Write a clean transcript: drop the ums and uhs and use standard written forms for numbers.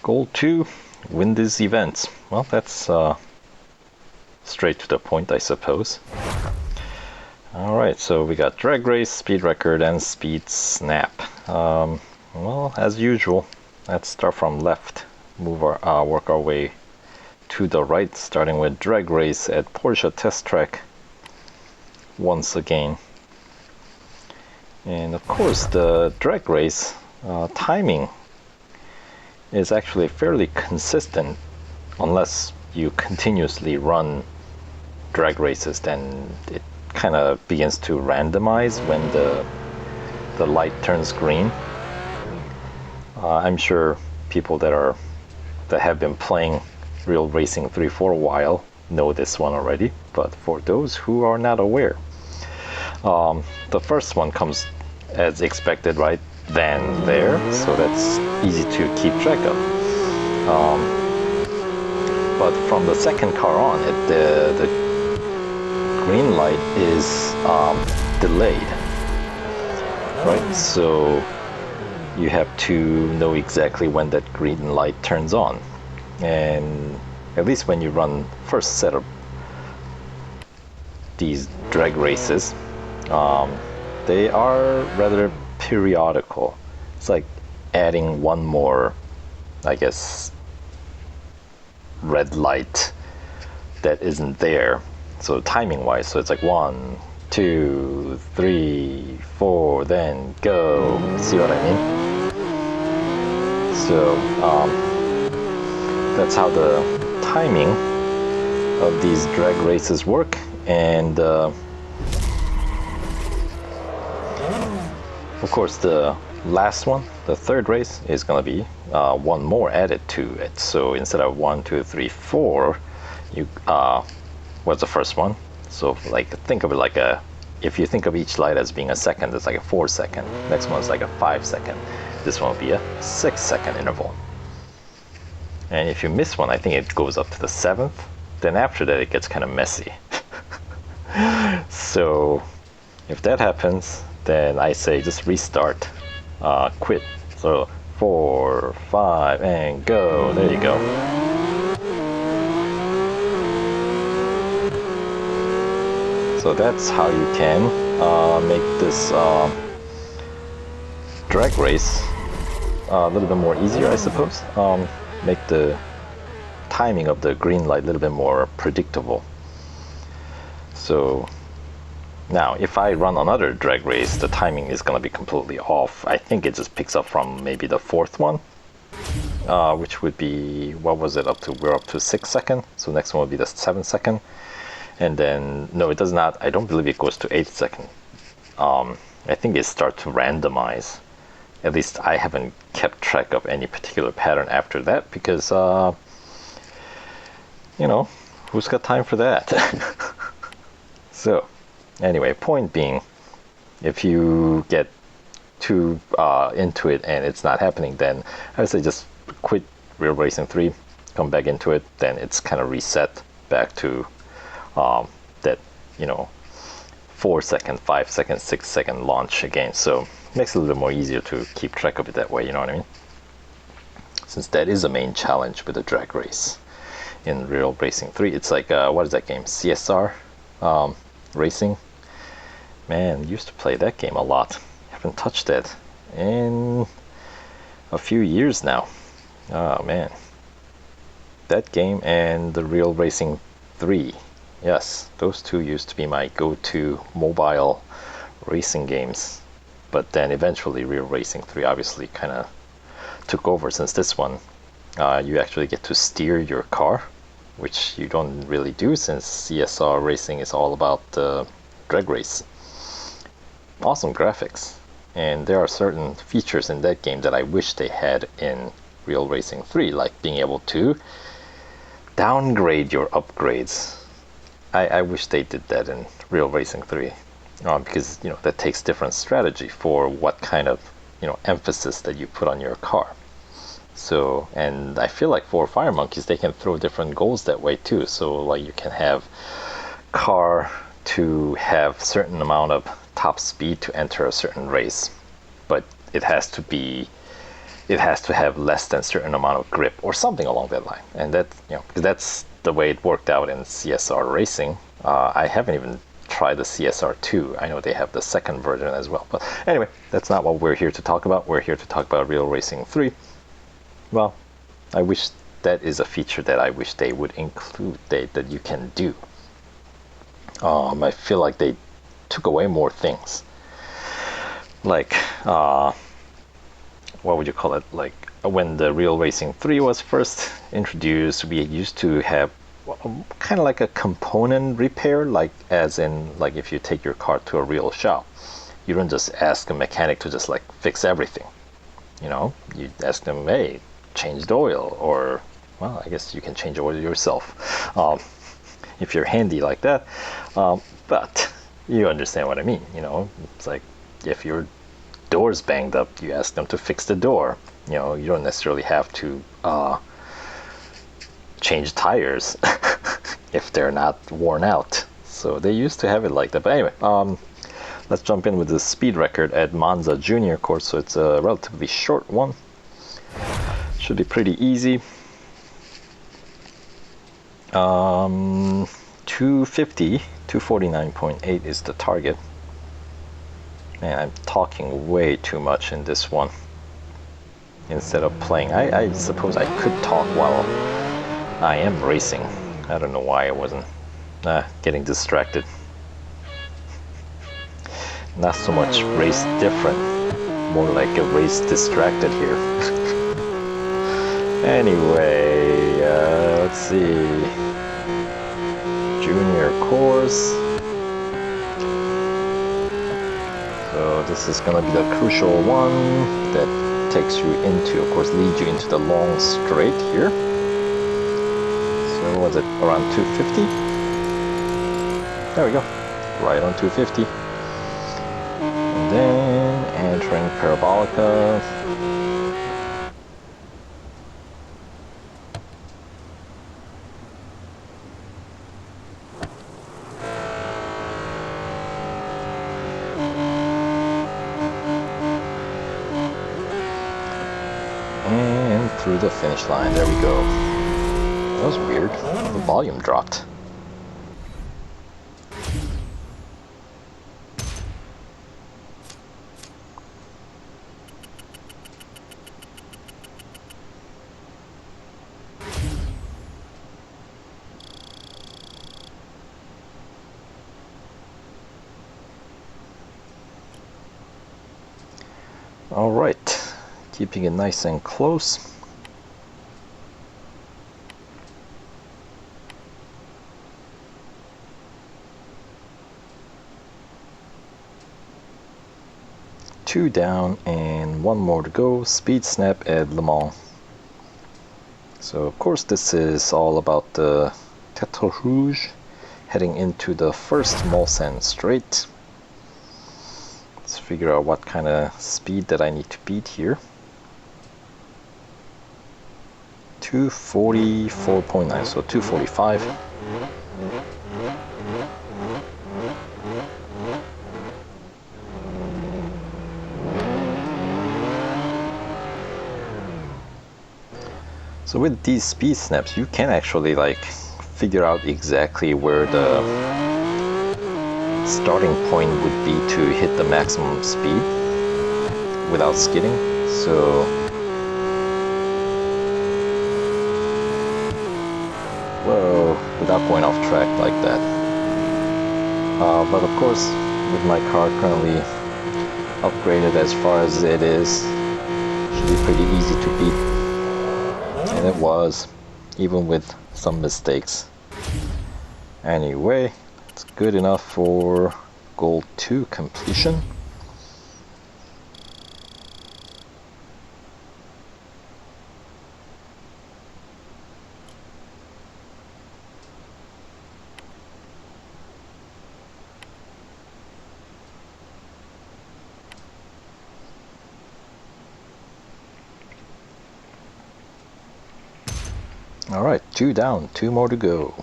Goal 2, win these events. Well, that's straight to the point, I suppose. Alright, so we got drag race, speed record, and speed snap. Well, as usual, let's start from left, work our way to the right, starting with drag race at Porsche Test Track once again. And of course, the drag race timing is actually fairly consistent unless you continuously run drag races. Then it kind of begins to randomize when the light turns green. I'm sure people that have been playing Real Racing 3 for a while know this one already, but for those who are not aware, the first one comes as expected right then there, so that's easy to keep track of. But from the second car on, the green light is delayed, right? So you have to know exactly when that green light turns on. And at least when you run first set of these drag races, they are rather periodical. It's like adding one more, I guess, red light that isn't there. So timing wise, so it's like 1, 2, 3, 4, then go. See what I mean? So that's how the timing of these drag races work. And of course, the last one, the third race, is going to be one more added to it. So instead of 1, 2, 3, 4, you what's the first one? So like think of it like if you think of each light as being a second, it's like a 4-second. Next one's like a 5-second. This one will be a 6-second interval. And if you miss one, I think it goes up to the 7th. Then after that, it gets kind of messy. So if that happens, then I say just restart, quit. So 4, 5, and go. There you go. So that's how you can make this drag race a little bit more easier, I suppose. Make the timing of the green light a little bit more predictable. So now, if I run another drag race, the timing is going to be completely off. I think it just picks up from maybe the 4th one, which would be, what was it up to? We're up to 6 seconds. So next one would be the 7 second. And then, no, it does not. I don't believe it goes to 8 second. I think it starts to randomize. At least I haven't kept track of any particular pattern after that because, you know, who's got time for that? So, anyway, point being, if you get too into it and it's not happening, then I would say just quit Real Racing 3, come back into it, then it's kind of reset back to that, 4-second, 5-second, 6-second launch again. So it makes it a little bit more easier to keep track of it that way, you know what I mean? Since that is a main challenge with the drag race in Real Racing 3. It's like, what is that game? CSR Racing? Man, used to play that game a lot. Haven't touched that in a few years now. Oh man. That game and the Real Racing 3. Yes, those two used to be my go-to mobile racing games. But then eventually Real Racing 3 obviously kind of took over, since this one you actually get to steer your car, which you don't really do since CSR Racing is all about the drag race. Awesome graphics, and there are certain features in that game that I wish they had in Real Racing 3, like being able to downgrade your upgrades. I wish they did that in Real Racing 3, because that takes different strategy for what kind of emphasis that you put on your car. So, and I feel like for Fire Monkeys, they can throw different goals that way too. So like you can have car to have certain amount of top speed to enter a certain race, but it has to be it has to have less than certain amount of grip or something along that line. And that, because that's the way it worked out in CSR racing. I haven't even tried the CSR2. I know they have the second version as well. But anyway, that's not what we're here to talk about. We're here to talk about Real Racing 3. Well, I wish that is a feature that I wish they would include, that you can do. I feel like they took away more things. Like, what would you call it? Like, when the Real Racing 3 was first introduced, we used to have kind of like a component repair, like as in, like if you take your car to a real shop, you don't just ask a mechanic to just like fix everything. You ask them, hey, change the oil, or, well, I guess you can change the oil yourself if you're handy like that. But you understand what I mean. It's like if your door's banged up, you ask them to fix the door. You don't necessarily have to change tires if they're not worn out. So they used to have it like that. But anyway, let's jump in with the speed record at Monza Junior course. So it's a relatively short one. Should be pretty easy. 250, 249.8 is the target. Man, I'm talking way too much in this one. Instead of playing, I suppose I could talk while I am racing. I don't know why I wasn't getting distracted. Not so much race different, more like a race distracted here. Anyway, let's see. Junior course. So this is gonna be the crucial one that takes you into, of course, leads you into the long straight here. So was it around 250? There we go, right on 250. And then entering Parabolica. And through the finish line, there we go. That was weird, the volume dropped. All right, keeping it nice and close. Two down and one more to go. Speed snap at Le Mans. So of course this is all about the Tête Rouge heading into the first Mulsanne straight. Let's figure out what kind of speed that I need to beat here. 244.9, so 245. So with these speed snaps, you can actually like figure out exactly where the starting point would be to hit the maximum speed without skidding. So whoa, without going off track like that. But of course, with my car currently upgraded as far as it is, should be pretty easy to beat. And it was, even with some mistakes. Anyway, it's good enough for goal 2 completion. Alright, 2 down, 2 more to go.